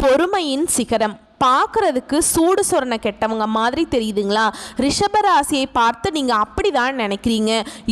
பொறுமையின் சிகரம். பார்க்குறதுக்கு சூடு சொரணை கெட்டவங்க மாதிரி தெரியுதுங்களா? ரிஷபராசியை பார்த்து நீங்கள் அப்படி தான் நினைக்கிறீங்க.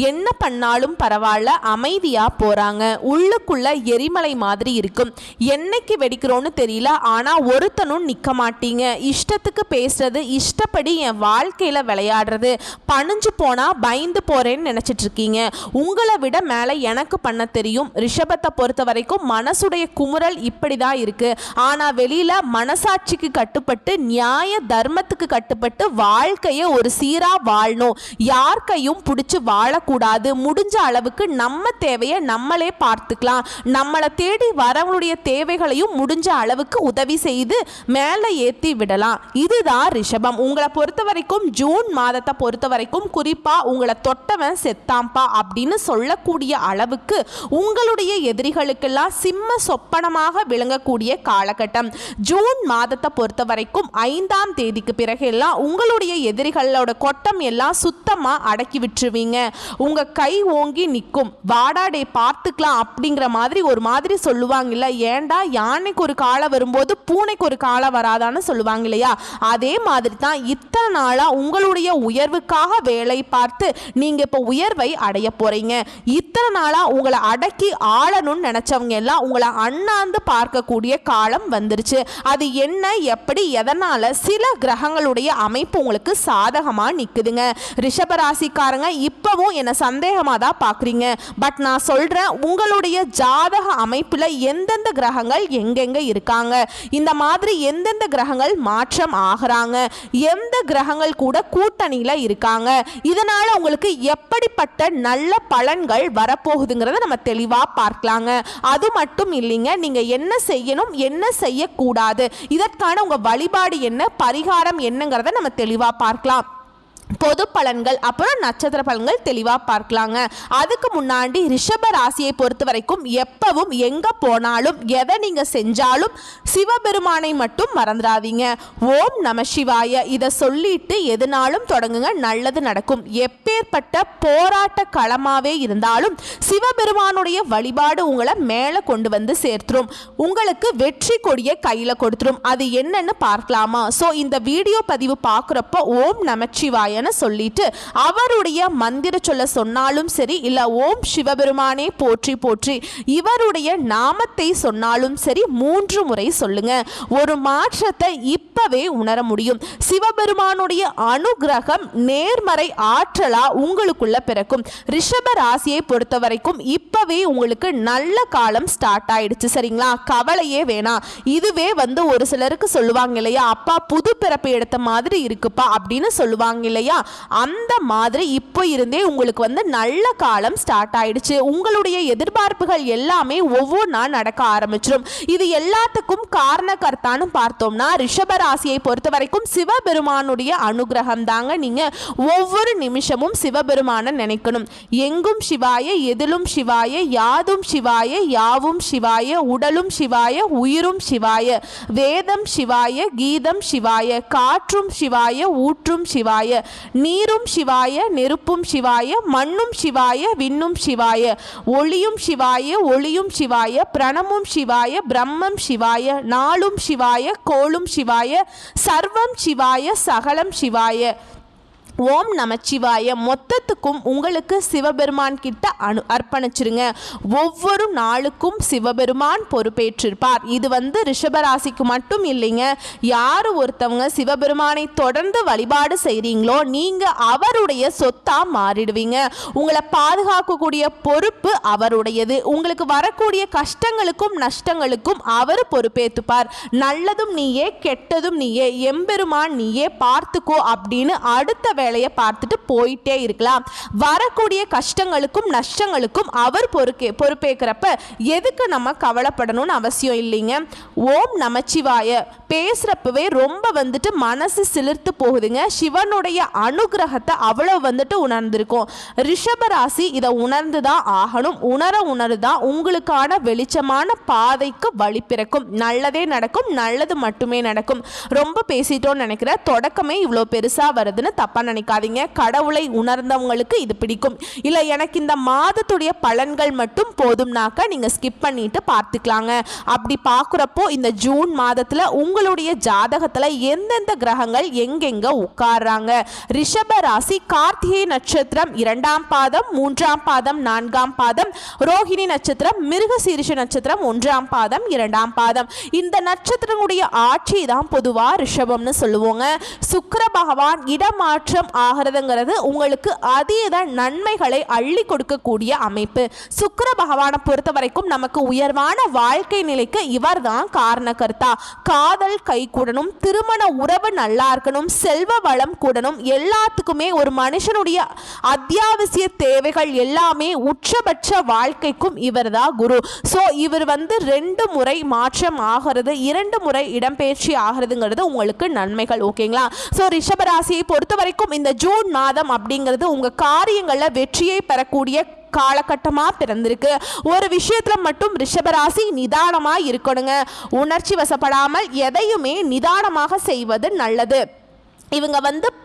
என்ன பண்ணாலும் பரவாயில்ல, அமைதியாக போகிறாங்க. உள்ளுக்குள்ள எரிமலை மாதிரி இருக்கும். என்னைக்கு வெடிக்கிறோன்னு தெரியல, ஆனால் ஒருத்தனும் நிற்க மாட்டீங்க. இஷ்டத்துக்கு பேசுறது, இஷ்டப்படி என் வாழ்க்கையில் விளையாடுறது, பணிஞ்சு போனால் பயந்து போகிறேன்னு நினச்சிட்ருக்கீங்க. உங்களை விட மேலே எனக்கு பண்ண தெரியும். ரிஷபத்தை பொறுத்த வரைக்கும் மனசுடைய குமுறல் இப்படி தான் இருக்குது. ஆனால் வெளியில் மனசாட்சிக்கு கட்டுப்பட்டு, நியாய தர்மத்துக்கு கட்டுப்பட்டு வாழ்க்கையை ஒரு சீரா வாழணும். யார் கையும் பிடிச்சி வாழக்கூடாது. முடிஞ்ச அளவுக்கு நம்ம தேவையை நம்மளே பார்த்துக்கலாம். நம்மளை தேடி வரவங்களுடைய தேவைகளையும் முடிஞ்ச அளவுக்கு உதவி செய்து மேலே ஏற்றி விடலாம். இதுதான் ரிஷபம். உங்களை பொறுத்த வரைக்கும் ஜூன் மாதத்தை பொறுத்த வரைக்கும் குறிப்பாக உங்களை தொட்டவன் செத்தாம்பா அப்படின்னு சொல்லக்கூடிய அளவுக்கு உங்களுடைய எதிரிகளுக்கெல்லாம் சிம்ம சொப்பனமாக விளங்கக்கூடிய காலகட்டம். ஜூன் மாதத்தை பொறுத்த வரைக்கும் 5ஆம் தேதிக்கு பிறகு எல்லாம் உங்களுடைய எதிரிகளோட கொட்டம் எல்லாம் சுத்தமா அடக்கி விட்டுருவீங்க. உங்க கை ஓங்கி நிற்கும். வாடாடே பார்த்துக்கலாம் அப்படிங்கிற மாதிரி ஒரு மாதிரி சொல்லுவாங்கல்ல, ஏண்டா யானைக்கு ஒரு காலம் வரும்போது பூனைக்கு ஒரு காலம் வராதான்னு சொல்லுவாங்க இல்லையா? அதே மாதிரி தான் இத்தனை நாளா உங்களுடைய உயர்வுக்காக வேலை பார்த்து நீங்க இப்போ உயர்வை அடைய போறீங்க. இத்தனை நாளா உங்களை அடக்கி ஆளணும்னு நினைச்சவங்க எல்லாம் உங்களை அண்ணாந்து பார்க்கக்கூடிய காலம் வந்துருச்சு. அது என்ன, எப்படி, எதனால? சில கிரகங்களுடைய அமைப்பு உங்களுக்கு சாதகமா நிக்குதுங்க. ரிஷபராசிக்காரங்க இப்பவும் என்ன சந்தேகமா தான் பாக்குறீங்க. பட் நான் சொல்றேன், உங்களுடைய ஜாதக அமைப்புல எந்தெந்த கிரகங்கள் எங்கெங்க இருக்காங்க, இந்த மாதிரி எந்தெந்த கிரகங்கள் மாற்றம் ஆகுறாங்க, எந்த கிரகங்கள் கூட கூட்டணியில இருக்காங்க, இதனால உங்களுக்கு எப்படிப்பட்ட நல்ல பலன்கள் வரப்போகுதுங்கிறத நம்ம தெளிவா பார்க்கலாங்க. அது மட்டும் இல்லைங்க, நீங்க என்ன செய்யணும், என்ன செய்யக்கூடாது, இதற்கான உங்க வழிபாடு என்ன, பரிகாரம் என்னங்கிறத நம்ம தெளிவா பார்க்கலாம். பொது பலன்கள் அப்புறம் நட்சத்திர பலன்கள் தெளிவாக பார்க்கலாங்க. அதுக்கு முன்னாடி ரிஷப ராசியை பொறுத்த வரைக்கும் எப்பவும் எங்கே போனாலும் எதை நீங்கள் செஞ்சாலும் சிவபெருமானை மட்டும் மறந்துடாதீங்க. ஓம் நம சிவாய இதை சொல்லிட்டு எதுனாலும் தொடங்குங்க, நல்லது நடக்கும். எப்பேற்பட்ட போராட்ட களமாகவே இருந்தாலும் சிவபெருமானுடைய வழிபாடு உங்களை மேலே கொண்டு வந்து சேர்த்துரும். உங்களுக்கு வெற்றி கொடியை கையில் கொடுத்துரும். அது என்னன்னு பார்க்கலாமா? ஸோ இந்த வீடியோ பதிவு பார்க்குறப்போ ஓம் நமச்சிவாய சொல்லிட்டு அவருடைய மந்திர சொல்ல சொன்னாலும் சரி, இல்ல ஓம் சிவபெருமானே போற்றி போற்றி இவருடைய நாமத்தை சொன்னாலும் சரி 3 முறை சொல்லுங்க. ஒரு மாற்றத்தை இப்பவே உணர முடியும். சிவபெருமானுடைய அனுகிரகம் நேர்மறை ஆற்றலா உங்களுக்குள்ள பிறக்கும். ரிஷப ராசியை பொறுத்த வரைக்கும் இப்பவே உங்களுக்கு நல்ல காலம் ஸ்டார்ட் ஆயிடுச்சு. சரிங்களா? கவலையே வேணாம். இதுவே ஒரு சிலருக்கு சொல்லுவாங்க இல்லையா, அப்பா புது பிறப்பு எடுத்த மாதிரி இருக்குப்பா அப்படின்னு சொல்லுவாங்க இல்லையா, அந்த மாதிரி இப்போ இருந்தே உங்களுக்கு நல்ல காலம் ஸ்டார்ட் ஆயிடுச்சு. உங்களுடைய எதிர்பார்ப்புகள் எல்லாமே ஒவ்வொன்றா நடக்க ஆரம்பிச்சிடும். இது எல்லாத்துக்கும் காரணகர்த்தான்னு பார்த்தோம்னா ரிஷப ராசியை பொறுத்த வரைக்கும் சிவபெருமானுடைய அனுகிரகம் தாங்க. நீங்க ஒவ்வொரு நிமிஷமும் சிவபெருமான நினைக்கணும். எங்கும் சிவாய, எதிலும் சிவாய, யாதும் சிவாய, யாவும் சிவாய, உடலும் சிவாய, உயிரும் சிவாய, வேதம் சிவாய, கீதம் சிவாய, காற்றும் சிவாய, ஊற்றும் சிவாய, நீரும் சிவாய, நெருப்பும் சிவாய, மண்ணும் சிவாய, விண்ணும் சிவாய, ஒளியும் சிவாய, ஒளியும் சிவாய, பிரணமும் சிவாய, பிரம்மம் சிவாய, நாளும் சிவாய, கோளும் சிவாய, சர்வம் சிவாய, சகலம் சிவாய. ஓம் நமச்சிவாய மொத்தத்துக்கும் உங்களுக்கு சிவபெருமான் கிட்ட அர்ப்பணிச்சிருங்க. ஒவ்வொரு நாளுக்கும் சிவபெருமான் பொறுப்பேற்றிருப்பார். இது ரிஷபராசிக்கு மட்டும் இல்லைங்க. யார் ஒருத்தவங்க சிவபெருமானை தொடர்ந்து வழிபாடு செய்கிறீங்களோ நீங்கள் அவருடைய சொத்தா மாறிடுவீங்க. உங்களை பாதுகாக்கக்கூடிய பொறுப்பு அவருடையது. உங்களுக்கு வரக்கூடிய கஷ்டங்களுக்கும் நஷ்டங்களுக்கும் அவர் பொறுப்பேற்றுப்பார். நல்லதும் நீயே, கெட்டதும் நீயே, எம்பெருமான் நீயே பார்த்துக்கோ அப்படின்னு அடுத்த வேலையை பார்த்துட்டு போயிட்டே இருக்கலாம். வரக்கூடிய கஷ்டங்களுக்கும் நஷ்டங்களுக்கும் அவர் பொறுப்பேற்கிறப்ப எதுக்கு நம்ம கவலைப்படணும்னு அவசியம் இல்லைங்க. ஓம் நமச்சிவாய பேசுறப்பவே ரொம்ப மனசு சிலிர்த்து போகுதுங்க. சிவனுடைய அனுகிரகத்தை அவ்வளவு உணர்ந்திருக்கும். ரிஷபராசி இதை உணர்ந்துதான் ஆகணும். உணருதான் உங்களுக்கான வெளிச்சமான பாதைக்கு வழி பிறக்கும். நல்லதே நடக்கும், நல்லது மட்டுமே நடக்கும். ரொம்ப பேசிட்டோன்னு நினைக்கிறேன். தொடக்கமே இவ்வளோ பெருசா வருதுன்னு தப்பா நினைக்காதீங்க. கடவுளை உணர்ந்தவங்களுக்கு இது பிடிக்கும். இல்லை எனக்கு இந்த மாதத்துடைய பலன்கள் மட்டும் போதும்னாக்க நீங்கள் ஸ்கிப் பண்ணிட்டு பார்த்துக்கலாங்க. அப்படி பார்க்குறப்போ இந்த ஜூன் மாதத்தில் உங்களுடைய ஜாதகத்தில் எந்தெந்த கிரகங்கள் எங்கெங்க உட்கார்றாங்க. ரிஷப ராசி கார்த்திகை நட்சத்திரம் 2ஆம் பாதம் 3ஆம் பாதம் 4ஆம் பாதம், ரோஹிணி நட்சத்திரம் மிருகசீரிஷ நட்சத்திரம் 1ஆம் பாதம் 2ஆம் பாதம். இந்த நட்சத்திரங்களுடைய ஆட்சி தான் பொதுவாக ரிஷபம்னு சொல்லுவோங்க. சுக்கிர பகவான் இடமாற்றம் ஆகிறதுங்கிறது உங்களுக்கு அதீத நன்மைகளை அள்ளி கொடுக்கக்கூடிய அமைப்பு. சுக்கிர பகவானை பொறுத்த வரைக்கும் நமக்கு உயர்வான வாழ்க்கை நிலைக்கு இவர் தான் காரணகர்த்தா. காதல் கை கூடணும், திருமண உறவு நல்லா இருக்கணும், செல்வ வளம் கூடணும், எல்லாத்துக்குமே ஒரு மனுஷனுடைய அத்தியாவசிய தேவைகள் எல்லாமே உச்சபட்ச வாழ்க்கைக்கும் இவர் தான் குரு. ஸோ இவர் 2 முறை மாற்றம் ஆகிறது, 2 முறை இடம்பெயர்ச்சி ஆகிறதுங்கிறது உங்களுக்கு நன்மைகள். ஓகேங்களா? ஸோ ரிஷபராசியை பொறுத்த வரைக்கும் இந்த ஜூன் மாதம் அப்படிங்கிறது உங்கள் காரியங்களில் வெற்றியை பெறக்கூடிய காலகட்டமாக பிறந்திருக்கு. ஒரு விஷயத்தில் மட்டும் ரிஷபராசி நிதானமாக இருக்கணுங்க. உணர்ச்சி வசப்படாமல் எதையுமே நிதானமாக செய்வது நல்லது. இவங்க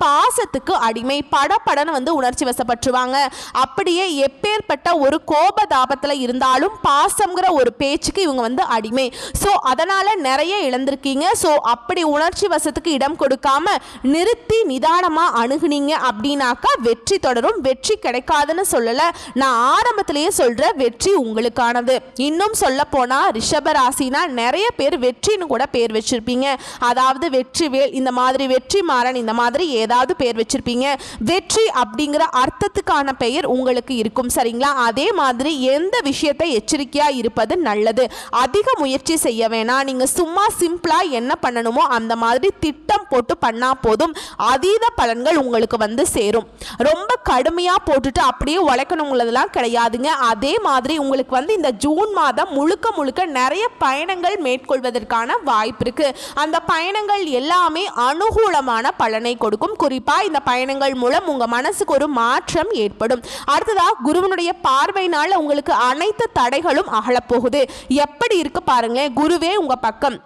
பாசத்துக்கு அடிமை, படப்படன்னு உணர்ச்சி வசப்பட்டுருவாங்க. அப்படியே எப்பேற்பட்ட ஒரு கோபதாபத்தில் இருந்தாலும் பாசங்கிற ஒரு பேச்சுக்கு இவங்க அடிமை. ஸோ அதனால் நிறைய இழந்திருக்கீங்க. ஸோ அப்படி உணர்ச்சி வசத்துக்கு இடம் கொடுக்காம நிறுத்தி நிதானமாக அணுகுனீங்க அப்படின்னாக்கா வெற்றி தொடரும். வெற்றி கிடைக்காதுன்னு சொல்லலை, நான் ஆரம்பத்திலேயே சொல்கிற வெற்றி உங்களுக்கானது. இன்னும் சொல்ல போனால் ரிஷபராசினா நிறைய பேர் வெற்றின்னு கூட பேர் வச்சிருப்பீங்க. அதாவது வெற்றிவேல், இந்த மாதிரி வெற்றி மாறன், இந்த மாதிரி ஏதாவது பேர் வச்சிருப்பீங்க. வெற்றி அப்படிங்கிற அர்த்தத்துக்கான பெயர் உங்களுக்கு இருக்கும். சரிங்களா? அதே மாதிரி எந்த விஷயத்தை எச்சரிக்கையா இருப்பது நல்லது. அதிக முயற்சி செய்ய வேணாம். நீங்க சும்மா சிம்பிளா என்ன பண்ணணுமோ அந்த மாதிரி திட்டம் போட்டு பண்ணா போதும். அதீத பலன்கள் உங்களுக்கு சேரும். ரொம்ப கடுமையா போட்டுட்டு அப்படியே உழைக்கணுங்கிறதுலாம் கிடையாதுங்க. அதே மாதிரி உங்களுக்கு இந்த ஜூன் மாதம் முழுக்க முழுக்க நிறைய பயணங்கள் மேற்கொள்வதற்கான வாய்ப்பு இருக்கு. அந்த பயணங்கள் எல்லாமே அனுகூலமான பலனை கொடுக்கும். குறிப்பா இந்த பயணங்கள் மூலம் உங்க மனசுக்கு ஒரு மாற்றம் ஏற்படும். அடுத்ததா குருவனுடைய பார்வையினால உங்களுக்கு அனைத்து தடைகளும் அகலப்போகுது. எப்படி இருக்கு பாருங்க, குருவே உங்க பக்கம்.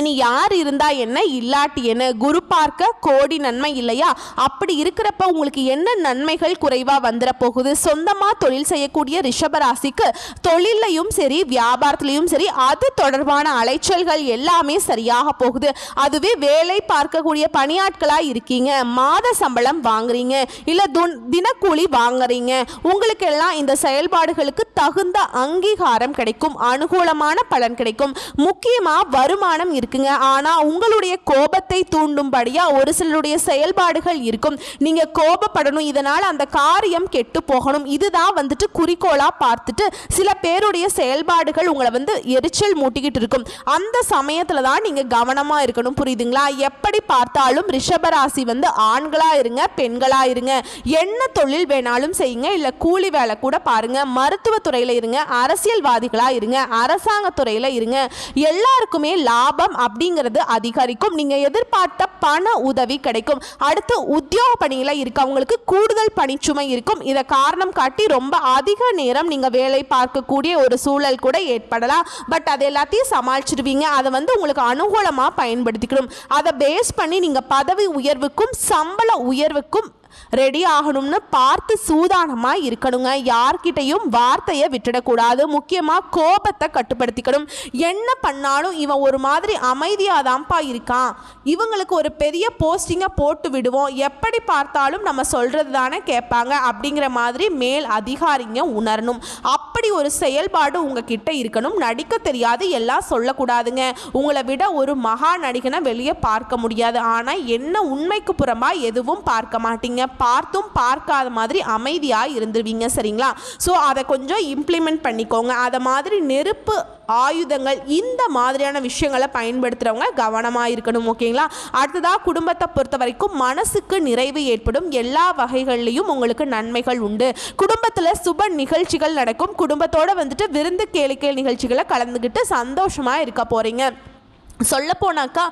இனி யார் இருந்தா என்ன, இல்லாட்டி என்ன, குரு பார்க்க கோடி நன்மை இல்லையா? அப்படி இருக்கிறப்ப உங்களுக்கு என்ன நன்மைகள் குறைவா வந்துட போகுது? சொந்தமா தொழில் செய்யக்கூடிய ரிஷபராசிக்கு தொழிலையும் சரி வியாபாரத்திலையும் சரி அது தொடர்பான அலைச்சல்கள் எல்லாமே சரியாக போகுது. அதுவே வேலை பார்க்கக்கூடிய பணியாட்களா இருக்கீங்க, மாத சம்பளம் வாங்குறீங்க, இல்ல தினக்கூலி வாங்குறீங்க, உங்களுக்கு எல்லாம் இந்த செயல்பாடுகளுக்கு தகுந்த அங்கீகாரம் கிடைக்கும், அனுகூலமான பலன் கிடைக்கும். முக்கியமா வருமானம் இருக்குங்க. ஆனா உங்களுடைய கோபத்தை தூண்டும்படியா ஒரு சிலருடைய செயல்பாடுகள் இருக்கும். நீங்க கோபப்படணும், இதனால அந்த காரியம் கெட்டு போகணும், இதுதான் குறிக்கோளா பார்த்துட்டு சில பேருடைய செயல்பாடுகள் உங்களை எரிச்சல் மூட்டிக்கிட்டு இருக்கும். அந்த சமயத்துல தான் நீங்க கவனமா இருக்கணும். புரியுதுங்களா? எப்படி பார்த்தாலும் ரிஷபராசி ஆண்களா இருங்க, பெண்களா இருங்க, என்ன தொழில் வேணாலும் செய்யுங்க, இல்ல கூலி வேலை கூட பாருங்க, மருத்துவ துறையில இருங்க, அரசியல்வாதிகளா இருங்க, அரசாங்க துறையில இருங்க, எல்லாருக்குமே லாபம் அப்படிங்கிறது அதிகரிக்கும். நீங்க எதிர்பார்த்த பண உதவி கிடைக்கும். அடுத்து உத்தியோக பணியில இருக்கவங்களுக்கு கூடுதல் பணிச்சுமை இருக்கும். இதை காரணம் காட்டி ரொம்ப அதிக நேரம் நீங்க வேலை பார்க்கக்கூடிய ஒரு சூழல் கூட ஏற்படலாம். பட் அது எல்லாத்தையும் சமாளிச்சிருவீங்க. அதை உங்களுக்கு அனுகூலமா பயன்படுத்திக்கணும். அதை பேஸ் பண்ணி நீங்க பதவி உயர்வுக்கும் சம்பள உயர்வுக்கும் ரெடி ஆகணும்னு பார்த்து சூதானமாக இருக்கணுங்க. யார்கிட்டையும் வார்த்தையை விட்டுடக்கூடாது. முக்கியமாக கோபத்தை கட்டுப்படுத்திக்கணும். என்ன பண்ணாலும் இவன் ஒரு மாதிரி அமைதியாக தான்ப்பா இருக்கான், இவங்களுக்கு ஒரு பெரிய போஸ்டிங்கை போட்டு விடுவோம், எப்படி பார்த்தாலும் நம்ம சொல்கிறது தானே கேட்பாங்க அப்படிங்கிற மாதிரி மேல் அதிகாரிங்க உணரணும். அப்படி ஒரு செயல்பாடு உங்ககிட்ட இருக்கணும். நடிக்க தெரியாது எல்லாம் சொல்லக்கூடாதுங்க. உங்களை விட ஒரு மகா நடிகனை வெளியே பார்க்க முடியாது. ஆனால் என்ன உண்மைக்கு புறம்பாக எதுவும் பார்க்க மாட்டீங்க. பார்த்தும் பார்க்காத மாதிரி அமைதியாக இருந்துருவீங்க. சரிங்களா? ஸோ அதை கொஞ்சம் இம்ப்ளிமெண்ட் பண்ணிக்கோங்க. அதை மாதிரி நெருப்பு ஆயுதங்கள் இந்த மாதிரியான விஷயங்களை பயன்படுத்துகிறவங்க கவனமாக இருக்கணும். ஓகேங்களா? அடுத்ததாக குடும்பத்தை பொறுத்த வரைக்கும் மனசுக்கு நிறைவு ஏற்படும். எல்லா வகைகள்லையும் உங்களுக்கு நன்மைகள் உண்டு. குடும்பத்தில் சுப நிகழ்ச்சிகள் நடக்கும். குடும்பத்தோடு விருந்து கேளிக்கை நிகழ்ச்சிகளை கலந்துக்கிட்டு சந்தோஷமாக இருக்க போகிறீங்க. சொல்லப்போனாக்கா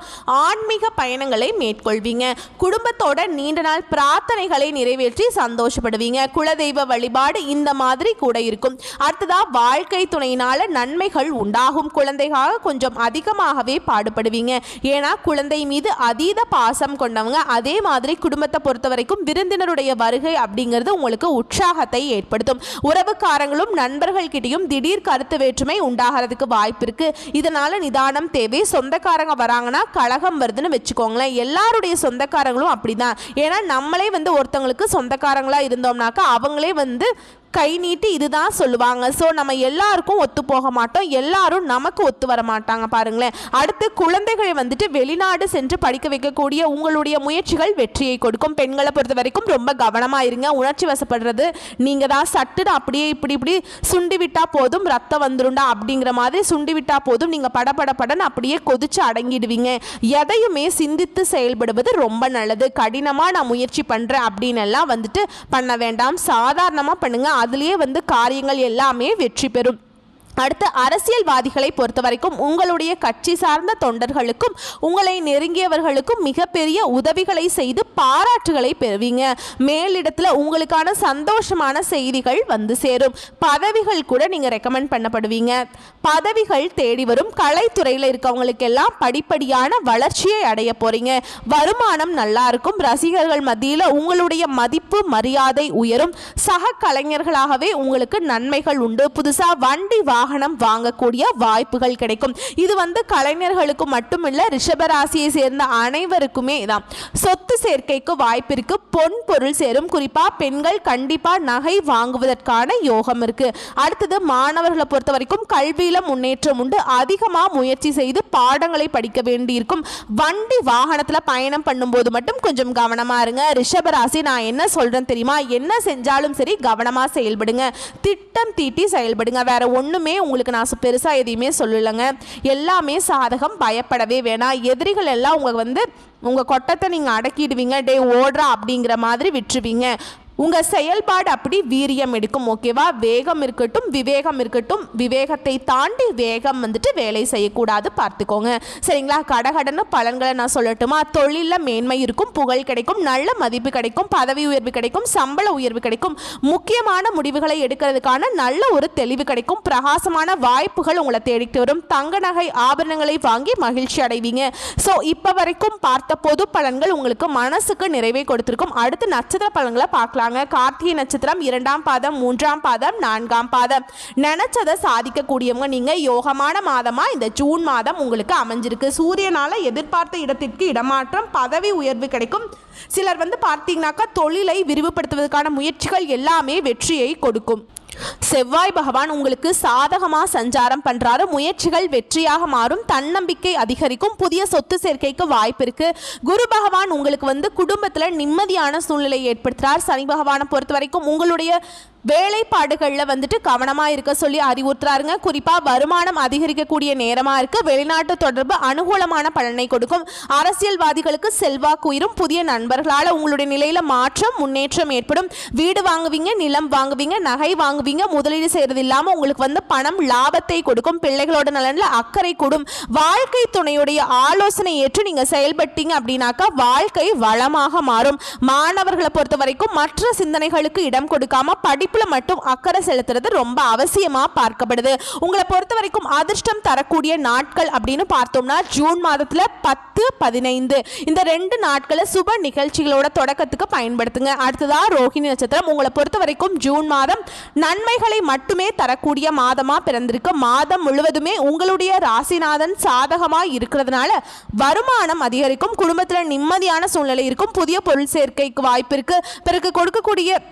ஆன்மீக பயணங்களை மேற்கொள்வீங்க. குடும்பத்தோட நீண்ட நாள் பிரார்த்தனைகளை நிறைவேற்றி சந்தோஷப்படுவீங்க. குலதெய்வ வழிபாடு இந்த மாதிரி கூட இருக்கும். அடுத்ததா வாழ்க்கை துணையினால நன்மைகள் உண்டாகும். குழந்தைக்காக கொஞ்சம் அதிகமாகவே பாடுபடுவீங்க. ஏன்னா குழந்தை மீது அதீத பாசம் கொண்டவங்க. அதே மாதிரி குடும்பத்தை பொறுத்த வரைக்கும் விருந்தினருடைய வருகை அப்படிங்கிறது உங்களுக்கு உற்சாகத்தை ஏற்படுத்தும். உறவுக்காரங்களும் நண்பர்கள் கிட்டையும் திடீர் கருத்து வேற்றுமை உண்டாகிறதுக்கு வாய்ப்பு இருக்கு. இதனால நிதானம் தேவை. சொந்தக்காரங்க வராங்கன்னா கலகம் வருதுன்னு வச்சுக்கோங்களேன். எல்லாருடைய சொந்தக்காரங்களும் அப்படிதான். ஏன்னா நம்மளே ஒருத்தவங்களுக்கு சொந்தக்காரங்களா இருந்தோம்னாக்கா அவங்களே கை நீட்டி இதுதான் சொல்லுவாங்க. ஸோ நம்ம எல்லாருக்கும் ஒத்து போக மாட்டோம், எல்லாரும் நமக்கு ஒத்து வர மாட்டாங்க பாருங்களேன். அடுத்து குழந்தைகளை வெளிநாடு சென்று படிக்க வைக்கக்கூடிய உங்களுடைய முயற்சிகள் வெற்றியை கொடுக்கும். பெண்களை பொறுத்த வரைக்கும் ரொம்ப கவனமாக இருங்க. உணர்ச்சி வசப்படுறது நீங்கள் தான். சட்டுன்னு அப்படியே இப்படி சுண்டி விட்டா போதும் ரத்தம் வந்துருண்டா அப்படிங்கிற மாதிரி சுண்டி விட்டா போதும் நீங்கள் படன்னு அப்படியே கொதிச்சு அடங்கிடுவீங்க. எதையுமே சிந்தித்து செயல்படுவது ரொம்ப நல்லது. கடினமாக நான் முயற்சி பண்ணுறேன் அப்படின்னு எல்லாம் பண்ண வேண்டாம். சாதாரணமாக பண்ணுங்க. அதுலயே காரியங்கள் எல்லாமே வெற்றி பெறும். அடுத்து அரசியல்வாதிகளை பொறுத்த வரைக்கும் உங்களுடைய கட்சி சார்ந்த தொண்டர்களுக்கும் உங்களை நெருங்கியவர்களுக்கும் மிகப்பெரிய உதவிகளை செய்து பாராட்டுகளை பெறுவீங்க. மேலிடத்துல உங்களுக்கான சந்தோஷமான செய்திகள் சேரும். பதவிகள் கூட நீங்க ரெக்கமெண்ட் பண்ணப்படுவீங்க. பதவிகள் தேடி வரும். கலைத்துறையில் இருக்கவங்களுக்கு எல்லாம் படிப்படியான வளர்ச்சியை அடைய போறீங்க. வருமானம் நல்லா இருக்கும். ரசிகர்கள் மத்தியில் உங்களுடைய மதிப்பு மரியாதை உயரும். சக கலைஞர்களாகவே உங்களுக்கு நன்மைகள் உண்டு. புதுசா வண்டி வாகனம் வாங்கக்கூடிய வாய்ப்புகள் கிடைக்கும். இது கலைஞர்களுக்கு மட்டுமில்ல, ரிஷபராசியை சேர்ந்த அனைவருக்குமே தான். சொத்து சேர்க்கைக்கு வாய்ப்பு இருக்கு. பொன் பொருள் சேரும். குறிப்பா பெண்கள் கண்டிப்பா நகை வாங்குவதற்கான யோகம் இருக்கு. அடுத்தது மாணவர்களை பொறுத்த வரைக்கும் கல்வியில முன்னேற்றம் உண்டு. அதிகமா முயற்சி செய்து பாடங்களை படிக்க வேண்டியிருக்கும். வண்டி வாகனத்துல பயணம் பண்ணும்போது மட்டும் கொஞ்சம் கவனமா இருங்க. ரிஷபராசி, நான் என்ன சொல்றேன் தெரியுமா? என்ன செஞ்சாலும் சரி கவனமா செயல்படுங்க. திட்டம் தீட்டி செயல்படுங்க. வேற ஒண்ணுமே உங்களுக்கு நான் பெருசா எதையுமே சொல்லலைங்க. எல்லாமே சாதகம். பயப்படவே வேணாம். எதிரிகள் எல்லாம் உங்க கொட்டத்தை நீங்க அடக்கிடுவீங்க. டே ஓடுறா அப்படிங்கிற மாதிரி விட்டுருவீங்க. உங்க செயல்பாடு அப்படி வீரியம் எடுக்கும். ஓகேவா? வேகம் இருக்கட்டும், விவேகம் இருக்கட்டும். விவேகத்தை தாண்டி வேகம் வேலை செய்யக்கூடாது, பார்த்துக்கோங்க. சரிங்களா? கடகடன்னு பலன்களை நான் சொல்லட்டுமா? தொழிலில் மேன்மை இருக்கும். புகழ் கிடைக்கும். நல்ல மதிப்பு கிடைக்கும். பதவி உயர்வு கிடைக்கும். சம்பள உயர்வு கிடைக்கும். முக்கியமான முடிவுகளை எடுக்கிறதுக்கான நல்ல ஒரு தெளிவு கிடைக்கும். பிரகாசமான வாய்ப்புகள் உங்களை தேடிட்டு வரும். தங்க நகை ஆபரணங்களை வாங்கி மகிழ்ச்சி அடைவீங்க. ஸோ இப்போ வரைக்கும் பார்த்த பொது பலன்கள் உங்களுக்கு மனசுக்கு நிறைவை கொடுத்திருக்கும். அடுத்து நட்சத்திர பலன்களை பார்க்கலாம். கார்த்திகை நட்சத்திரம் 2ஆம் பாதம், 3ஆம் பாதம், 4ஆம் பாதம். நினைச்சதை சாதிக்கக்கூடியவங்க நீங்க. யோகமான மாதமா இந்த ஜூன் மாதம் உங்களுக்கு அமைஞ்சிருக்கு. சூரியனால எதிர்பார்த்த இடத்திற்கு இடமாற்றம், பதவி உயர்வு கிடைக்கும். சிலர் பார்த்தீங்கன்னாக்கா தொழிலை விரிவுபடுத்துவதற்கான முயற்சிகள் எல்லாமே வெற்றியை கொடுக்கும். செவ்வாய் பகவான் உங்களுக்கு சாதகமா சஞ்சாரம் பண்றாரு. முயற்சிகள் வெற்றியாக மாறும். தன்னம்பிக்கை அதிகரிக்கும். புதிய சொத்து சேர்க்கைக்கு வாய்ப்பு இருக்கு. குரு பகவான் உங்களுக்கு குடும்பத்துல நிம்மதியான சூழ்நிலை ஏற்படுத்துறார். சனி பகவானை பொறுத்த வரைக்கும் உங்களுடைய வேலைப்பாடுகளில் கவனமாக இருக்க சொல்லி அறிவுறுத்துறாருங்க. குறிப்பாக வருமானம் அதிகரிக்கக்கூடிய நேரமாக இருக்கு. வெளிநாட்டு தொடர்பு அனுகூலமான பலனை கொடுக்கும். அரசியல்வாதிகளுக்கு செல்வாக்கு உயரும். புதிய நண்பர்களால் உங்களுடைய நிலையில் மாற்றம், முன்னேற்றம் ஏற்படும். வீடு வாங்குவீங்க, நிலம் வாங்குவீங்க, நகை வாங்குவீங்க. முதலீடு செய்கிறது இல்லாமல் உங்களுக்கு பணம் லாபத்தை கொடுக்கும். பிள்ளைகளோட நலனில் அக்கறை கூடும். வாழ்க்கை துணையுடைய ஆலோசனை ஏற்று நீங்கள் செயல்பட்டீங்க அப்படின்னாக்கா வாழ்க்கை வளமாக மாறும். மாணவர்களை பொறுத்த வரைக்கும் மற்ற சிந்தனைகளுக்கு இடம் கொடுக்காம படிப்பு மட்டும் அக்கறை செலுத்துறது ரொம்ப அவசியமா பார்க்கப்படுது. உங்களை பொறுத்த வரைக்கும் அதிர்ஷ்டம் தரக்கூடிய நாட்கள் அப்படின்னு பார்த்தோம்னா ஜூன் மாதத்துல 10, 15 இந்த 2 நாட்களை சுப நிகழ்ச்சிகளோட தொடக்கத்துக்கு பயன்படுத்துங்க. அடுத்ததா ரோஹிணி நட்சத்திரம். உங்களை பொறுத்த வரைக்கும் ஜூன் மாதம் நன்மைகளை மட்டுமே தரக்கூடிய மாதமா பிறந்திருக்கு. மாதம் முழுவதுமே உங்களுடைய ராசிநாதன் சாதகமா இருக்கிறதுனால வருமானம் அதிகரிக்கும். குடும்பத்தில் நிம்மதியான சூழ்நிலை இருக்கும். புதிய பொருள் சேர்க்கைக்கு வாய்ப்பு இருக்கு. பிறகு கொடுக்கக்கூடிய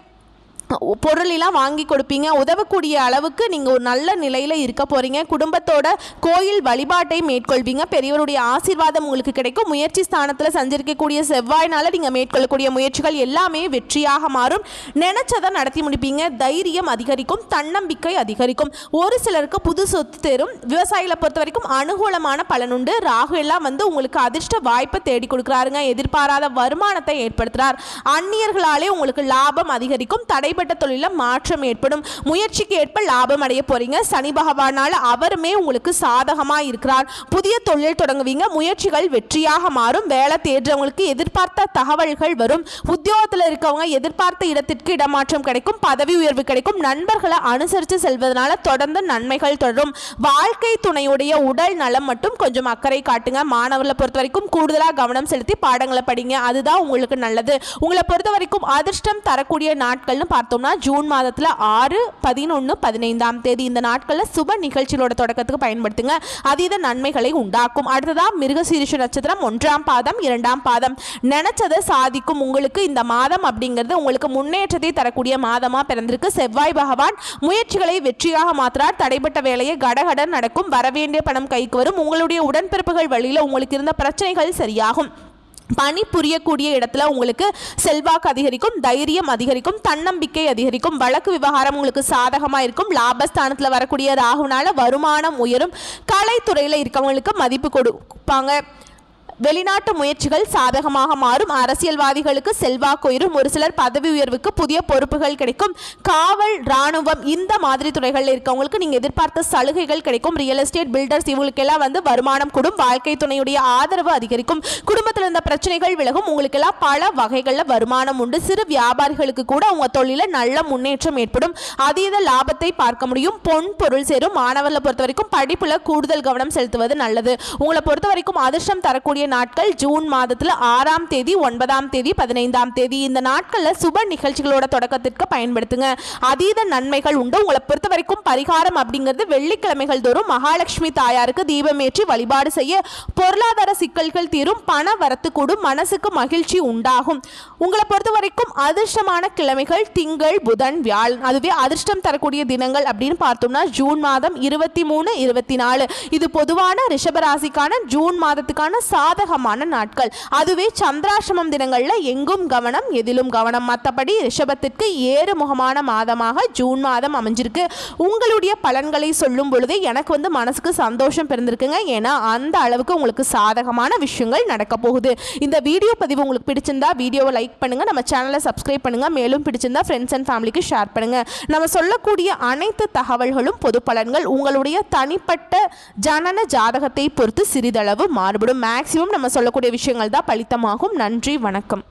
பொருளெல்லாம் வாங்கி கொடுப்பீங்க. உதவக்கூடிய அளவுக்கு நீங்கள் ஒரு நல்ல நிலையில் இருக்க போகிறீங்க. குடும்பத்தோட கோயில் வழிபாட்டை மேற்கொள்வீங்க. பெரியவருடைய ஆசீர்வாதம் உங்களுக்கு கிடைக்கும். முயற்சி ஸ்தானத்தில் சஞ்சரிக்கக்கூடிய செவ்வாயினால் நீங்கள் மேற்கொள்ளக்கூடிய முயற்சிகள் எல்லாமே வெற்றியாக மாறும். நினைச்சதை நடத்தி முடிப்பீங்க. தைரியம் அதிகரிக்கும். தன்னம்பிக்கை அதிகரிக்கும். ஒரு சிலருக்கு புது சொத்து தேரும். விவசாயிகளை பொறுத்த வரைக்கும் அனுகூலமான பலனுண்டு. ராகு எல்லாம் உங்களுக்கு அதிர்ஷ்ட வாய்ப்பை தேடி கொடுக்குறாருங்க. எதிர்பாராத வருமானத்தை ஏற்படுத்துகிறார். அந்நியர்களாலே உங்களுக்கு லாபம் அதிகரிக்கும். தடைபட்ட தடைப்பட்ட தொழிலில் மாற்றம் ஏற்படும். முயற்சிக்கு ஏற்ப லாபம் அடைய போறீங்க. சனி பகவானால் அவருமே உங்களுக்கு சாதகமாக இருக்கிறார். புதிய தொழில் தொடங்குவீங்க. முயற்சிகள் வெற்றியாக மாறும். வேலை தேடுறவங்களுக்கு எதிர்பார்த்த தகவல்கள் வரும். உத்தியோகத்தில் இருக்கவங்க எதிர்பார்த்த இடத்திற்கு இடமாற்றம் கிடைக்கும். பதவி உயர்வு கிடைக்கும். நண்பர்களை அனுசரித்து செல்வதனால தொடர்ந்து நன்மைகள் தொடரும். வாழ்க்கை துணையுடைய உடல் நலம் மட்டும் கொஞ்சம் அக்கறை காட்டுங்க. மாணவர்களை பொறுத்த வரைக்கும் கூடுதலாக கவனம் செலுத்தி பாடங்களை படிங்க. அதுதான் உங்களுக்கு நல்லது. உங்களை பொறுத்த வரைக்கும் அதிர்ஷ்டம் தரக்கூடிய நாட்கள்னு பார்த்தோம்னா ஜூன் மாதத்தில் 6, 11, 15ஆம் தேதி இந்த நாட்களில் சுப நிகழ்ச்சிகளோட தொடக்கத்துக்கு பயன்படுத்துங்க. அதீத நன்மைகளை உண்டாக்கும். அடுத்ததான் மிருகசீரிஷ நட்சத்திரம் 1ஆம் பாதம் 2ஆம் பாதம். நினைச்சதை சாதிக்கும் உங்களுக்கு இந்த மாதம் அப்படிங்கிறது உங்களுக்கு முன்னேற்றத்தை தரக்கூடிய மாதமாக பிறந்திருக்கு. செவ்வாய் பகவான் முயற்சிகளை வெற்றியாக மாற்றார். தடைப்பட்ட வேலையை கடகடன் நடக்கும். வரவேண்டிய பணம் கைக்கு வரும். உங்களுடைய உடன்பிறப்புகள் வழியில் உங்களுக்கு இருந்த பிரச்சனைகள் சரியாகும். பணி புரியக்கூடிய இடத்துல உங்களுக்கு செல்வாக்கு அதிகரிக்கும். தைரியம் அதிகரிக்கும். தன்னம்பிக்கை அதிகரிக்கும். வழக்கு விவகாரம் உங்களுக்கு சாதகமாக இருக்கும். லாபஸ்தானத்தில் வரக்கூடிய ராகுனால வருமானம் உயரும். கலைத்துறையில் இருக்கவங்களுக்கு மதிப்பு கொடுப்பாங்க. வெளிநாட்டு முயற்சிகள் சாதகமாக மாறும். அரசியல்வாதிகளுக்கு செல்வாக்கு உயரும். ஒரு சிலர் பதவி உயர்வுக்கு புதிய பொறுப்புகள் கிடைக்கும். காவல், இராணுவம் இந்த மாதிரி துறைகளில் இருக்கவங்களுக்கு நீங்கள் எதிர்பார்த்த சலுகைகள் கிடைக்கும். ரியல் எஸ்டேட், பில்டர்ஸ் இவங்களுக்கெல்லாம் வருமானம் கூடும். வாழ்க்கை துணையுடைய ஆதரவு அதிகரிக்கும். குடும்பத்தில் இருந்த பிரச்சனைகள் விலகும். உங்களுக்கெல்லாம் பல வகைகளில் வருமானம் உண்டு. சிறு வியாபாரிகளுக்கு கூட உங்க தொழிலில் நல்ல முன்னேற்றம் ஏற்படும். அதீத லாபத்தை பார்க்க முடியும். பொன் பொருள் சேரும். மாணவர்களை பொறுத்த வரைக்கும் படிப்புல கூடுதல் கவனம் செலுத்துவது நல்லது. உங்களை பொறுத்த வரைக்கும் அதிர்ஷ்டம் தரக்கூடிய நாட்கள் ஜூன் மாதத்தில் 6ஆம் தேதி, 9ஆம் தேதி, 15ஆம் தேதி. இந்த நாட்களில் சுப நிகழ்ச்சிகளோட தொடக்கத்திற்கு பயன்படுத்துங்க. அதீத நன்மைகள் உண்டு. உங்களை பொறுத்த வரைக்கும் பரிகாரம் அப்படிங்கிறது வெள்ளிக்கிழமைகள் தோறும் மகாலட்சுமி தாயாருக்கு தீபமேற்றி வழிபாடு செய்ய பொருளாதார சிக்கல்கள் தீரும். பண வரத்து கூடும். மனசுக்கு மகிழ்ச்சி உண்டாகும். உங்களை பொறுத்த வரைக்கும் அதிர்ஷ்டமான கிழமைகள் திங்கள், புதன், வியாழன். அதுவே அதிர்ஷ்டம் தரக்கூடிய தினங்கள் அப்படின்னு பார்த்தோம்னா ஜூன் மாதம் 23, 24 இது பொதுவான ரிஷபராசிக்கான ஜூன் மாதத்துக்கான சாதகமான நாட்கள். அதுவே சந்திராசிரமம் தினங்கள்ல எங்கும் கவனம், எதிலும் கவனம். மற்றபடி ரிஷபத்திற்கு ஏறுமுகமான மாதமாக ஜூன் மாதம் அமைஞ்சிருக்கு. உங்களுடைய பலன்களை சொல்லும் பொழுதே எனக்கு மனசுக்கு சந்தோஷம் பிறந்திருக்குங்க. ஏன்னா அந்த அளவுக்கு உங்களுக்கு சாதகமான விஷயங்கள் நடக்க போகுது. இந்த வீடியோ பதிவு உங்களுக்கு பிடிச்சிருந்தா வீடியோவை லைக் பண்ணுங்க. நம்ம சேனலை சப்ஸ்கிரைப் பண்ணுங்க. மேலும் பிடிச்சிருந்தா ஃப்ரெண்ட்ஸ் அண்ட் ஃபேமிலிக்கு ஷேர் பண்ணுங்க. நம்ம சொல்லக்கூடிய அனைத்து தகவல்களும் பொது பலன்கள். உங்களுடைய தனிப்பட்ட ஜனன ஜாதகத்தை பொறுத்து சிறிதளவு மாறுபடும். மேக்ஸிமம் நம்ம சொல்லக்கூடிய விஷயங்கள் தான் பலித்தமாகும். நன்றி, வணக்கம்.